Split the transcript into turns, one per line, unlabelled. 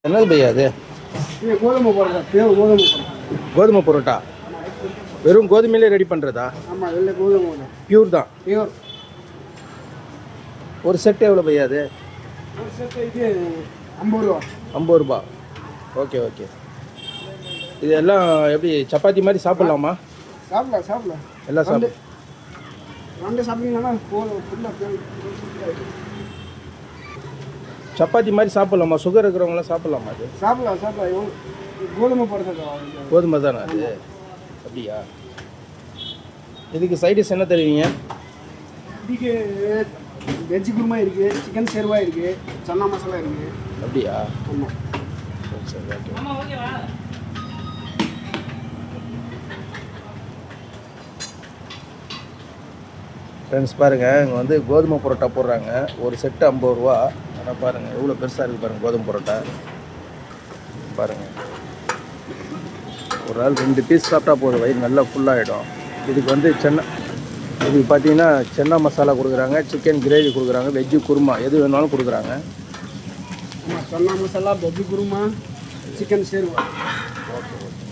என்னது பையா அது?
இது கோதுமை பரோட்டா, பியூர் கோதுமை பரோட்டா.
கோதுமை பரோட்டா வெறும் கோதுமையிலே ரெடி பண்ணுறதா?
ஆமாம், இதில் கோதுமை தான்.
பியூர் தான்.
பியூர்.
ஒரு செட்டு எவ்வளோ பையா அது?
ஒரு செட்டு இது 50 ரூபா.
50 ரூபா. Okay okay. இது எல்லாம் எப்படி சப்பாத்தி மாதிரி சாப்பிட்லாமா?
சாப்பிடலாம் சாப்பிடலாம்.
எல்லாம் சாப்பிடு.
ரெண்டு சாப்பிட்டீங்கன்னா ஃபுல்லாக
சப்பாத்தி மாதிரி சாப்பிட்லாமா? சுகர் இருக்கிறவங்களாம் சாப்பிட்லாமா? அது
சாப்பிடலாம் சாப்பிடலாம். கோதுமை பரோட்டா.
கோதுமை தானே அது? அப்படியா? இதுக்கு சைடிஷ் என்ன தருவீங்க?
இதுக்கு வெஜ் குருமா இருக்குது, சிக்கன் சேர்வா இருக்குது, சன்னா மசாலா இருக்குது.
அப்படியா?
ஆமாம்.
சரி ஓகே. ஃப்ரெண்ட்ஸ் பாருங்கள், இங்கே வந்து கோதுமை பரோட்டா போடுறாங்க. ஒரு செட்டு 50 ரூபா. ஆனால் பாருங்கள் எவ்வளோ பெருசாக இருக்குது பாருங்கள் கோதுமை பரோட்டா. பாருங்கள், ஒரு நாள் 2 பீஸ் சாப்பிட்டா போதும், வயிறு நல்லா ஃபுல்லாகிடும். இதுக்கு வந்து இதுக்கு பார்த்தீங்கன்னா சென்னா மசாலா கொடுக்குறாங்க, சிக்கன் கிரேவி கொடுக்குறாங்க, வெஜ்ஜு குருமா எது வேணாலும் கொடுக்குறாங்க.
ஆமாம், சன்னா மசாலா, வெஜ் குருமா, சிக்கன் சேர்வா.
Okay okay.